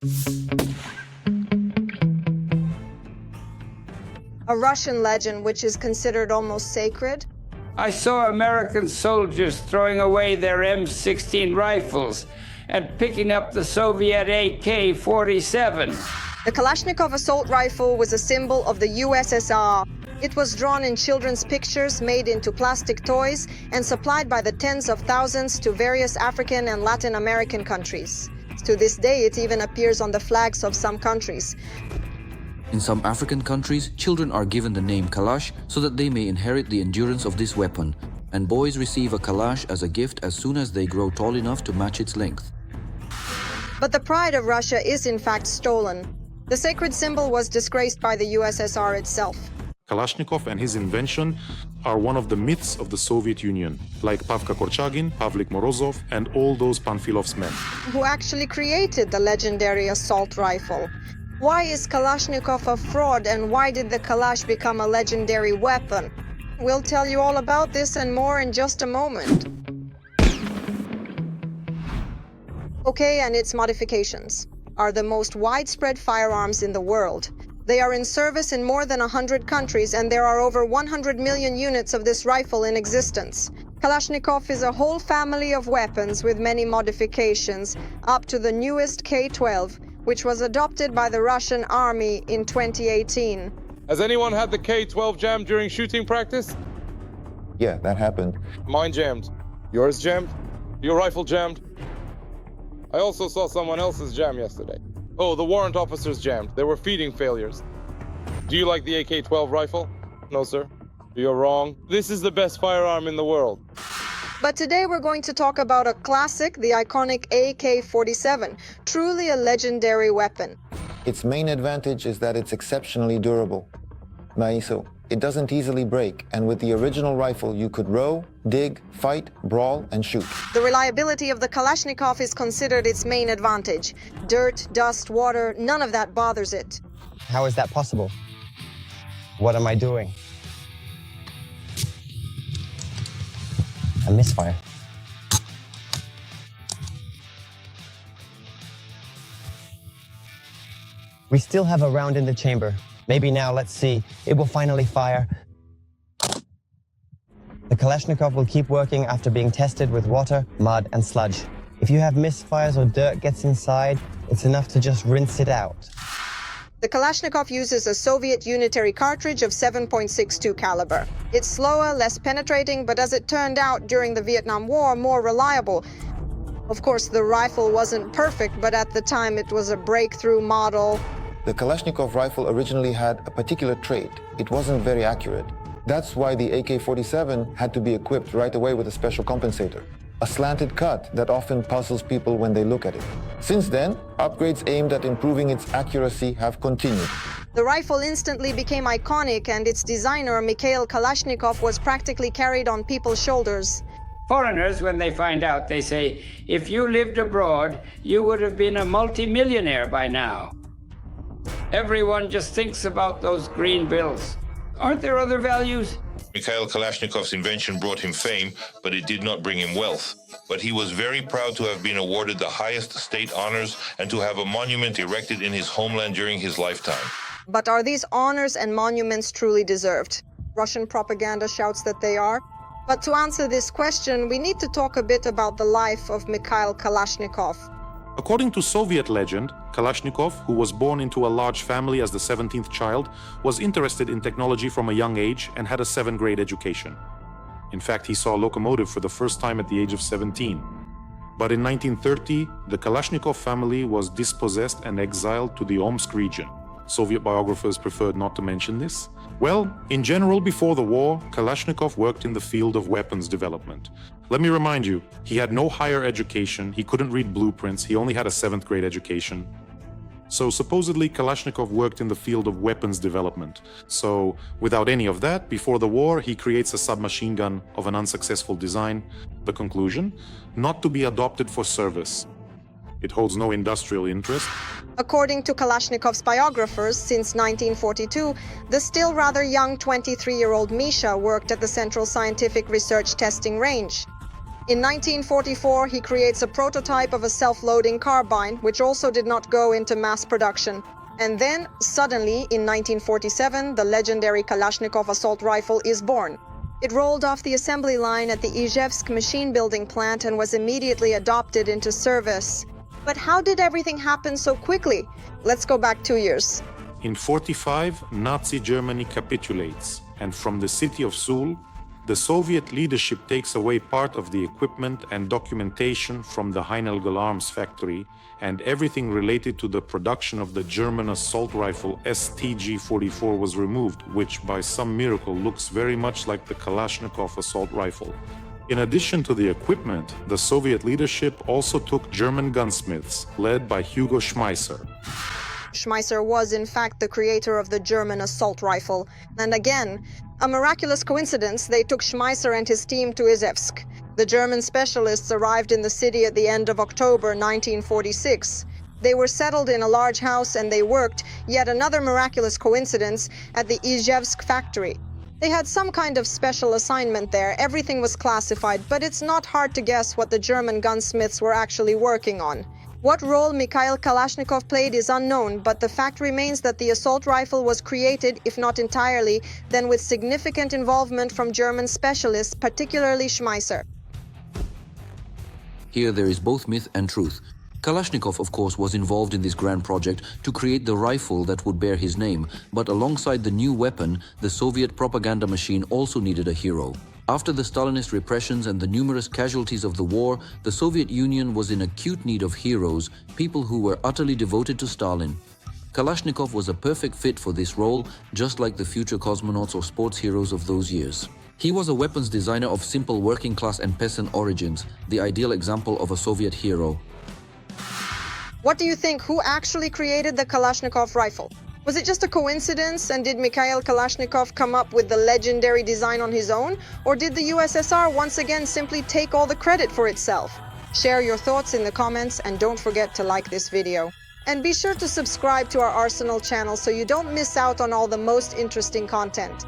A Russian legend which is considered almost sacred. I saw American soldiers throwing away their M16 rifles and picking up the Soviet AK-47. The Kalashnikov assault rifle was a symbol of the USSR. It was drawn in children's pictures, made into plastic toys, and supplied by the tens of thousands to various African and Latin American countries. To this day, it even appears on the flags of some countries. In some African countries, children are given the name Kalash so that they may inherit the endurance of this weapon, and boys receive a Kalash as a gift as soon as they grow tall enough to match its length. But the pride of Russia is in fact stolen. The sacred symbol was disgraced by the USSR itself. Kalashnikov and his invention are one of the myths of the Soviet Union, like Pavka Korchagin, Pavlik Morozov, and all those Panfilov's men. Who actually created the legendary assault rifle. Why is Kalashnikov a fraud, and why did the Kalash become a legendary weapon? We'll tell you all about this and more in just a moment. AK and its modifications are the most widespread firearms in the world. They are in service in more than 100 countries, and there are over 100 million units of this rifle in existence. Kalashnikov is a whole family of weapons with many modifications, up to the newest K-12, which was adopted by the Russian army in 2018. Has anyone had the K-12 jammed during shooting practice? Yeah, that happened. Mine jammed. Yours jammed? Your rifle jammed? I also saw someone else's jam yesterday. Oh, the warrant officers jammed. There were feeding failures. Do you like the AK-12 rifle? No, sir. You're wrong. This is the best firearm in the world. But today we're going to talk about a classic, the iconic AK-47, truly a legendary weapon. Its main advantage is that it's exceptionally durable. Maiso, it doesn't easily break, and with the original rifle you could row, dig, fight, brawl, and shoot. The reliability of the Kalashnikov is considered its main advantage. Dirt, dust, water, none of that bothers it. How is that possible? What am I doing? A misfire. We still have a round in the chamber. Maybe now, let's see. It will finally fire. The Kalashnikov will keep working after being tested with water, mud, and sludge. If you have misfires or dirt gets inside, it's enough to just rinse it out. The Kalashnikov uses a Soviet unitary cartridge of 7.62 caliber. It's slower, less penetrating, but as it turned out during the Vietnam War, more reliable. Of course, the rifle wasn't perfect, but at the time it was a breakthrough model. The Kalashnikov rifle originally had a particular trait. It wasn't very accurate. That's why the AK-47 had to be equipped right away with a special compensator. A slanted cut that often puzzles people when they look at it. Since then, upgrades aimed at improving its accuracy have continued. The rifle instantly became iconic, and its designer, Mikhail Kalashnikov, was practically carried on people's shoulders. Foreigners, when they find out, they say, if you lived abroad, you would have been a multimillionaire by now. Everyone just thinks about those green bills. Aren't there other values? Mikhail Kalashnikov's invention brought him fame, but it did not bring him wealth. But he was very proud to have been awarded the highest state honors and to have a monument erected in his homeland during his lifetime. But are these honors and monuments truly deserved? Russian propaganda shouts that they are. But to answer this question, we need to talk a bit about the life of Mikhail Kalashnikov. According to Soviet legend, Kalashnikov, who was born into a large family as the 17th child, was interested in technology from a young age and had a 7th grade education. In fact, he saw a locomotive for the first time at the age of 17. But in 1930, the Kalashnikov family was dispossessed and exiled to the Omsk region. Soviet biographers preferred not to mention this. Well, in general, before the war, Kalashnikov worked in the field of weapons development. Let me remind you, he had no higher education, he couldn't read blueprints, he only had a 7th grade education. So supposedly Kalashnikov worked in the field of weapons development. So without any of that, before the war, he creates a submachine gun of an unsuccessful design. The conclusion? Not to be adopted for service. It holds no industrial interest. According to Kalashnikov's biographers, since 1942, the still rather young 23-year-old Misha worked at the Central Scientific Research Testing Range. In 1944, he creates a prototype of a self-loading carbine, which also did not go into mass production. And then, suddenly, in 1947, the legendary Kalashnikov assault rifle is born. It rolled off the assembly line at the Izhevsk machine building plant and was immediately adopted into service. But how did everything happen so quickly? Let's go back 2 years. In 45, Nazi Germany capitulates, and from the city of Seoul, the Soviet leadership takes away part of the equipment and documentation from the Heinelgel Arms factory, and everything related to the production of the German assault rifle StG-44 was removed, which by some miracle looks very much like the Kalashnikov assault rifle. In addition to the equipment, the Soviet leadership also took German gunsmiths, led by Hugo Schmeisser. Schmeisser was, in fact, the creator of the German assault rifle. And again, a miraculous coincidence, they took Schmeisser and his team to Izhevsk. The German specialists arrived in the city at the end of October 1946. They were settled in a large house and they worked, yet another miraculous coincidence, at the Izhevsk factory. They had some kind of special assignment there. Everything was classified, but it's not hard to guess what the German gunsmiths were actually working on. What role Mikhail Kalashnikov played is unknown, but the fact remains that the assault rifle was created, if not entirely, then with significant involvement from German specialists, particularly Schmeisser. Here there is both myth and truth. Kalashnikov, of course, was involved in this grand project to create the rifle that would bear his name, but alongside the new weapon, the Soviet propaganda machine also needed a hero. After the Stalinist repressions and the numerous casualties of the war, the Soviet Union was in acute need of heroes, people who were utterly devoted to Stalin. Kalashnikov was a perfect fit for this role, just like the future cosmonauts or sports heroes of those years. He was a weapons designer of simple working class and peasant origins, the ideal example of a Soviet hero. What do you think? Who actually created the Kalashnikov rifle? Was it just a coincidence, and did Mikhail Kalashnikov come up with the legendary design on his own? Or did the USSR once again simply take all the credit for itself? Share your thoughts in the comments and don't forget to like this video. And be sure to subscribe to our Arsenal channel so you don't miss out on all the most interesting content.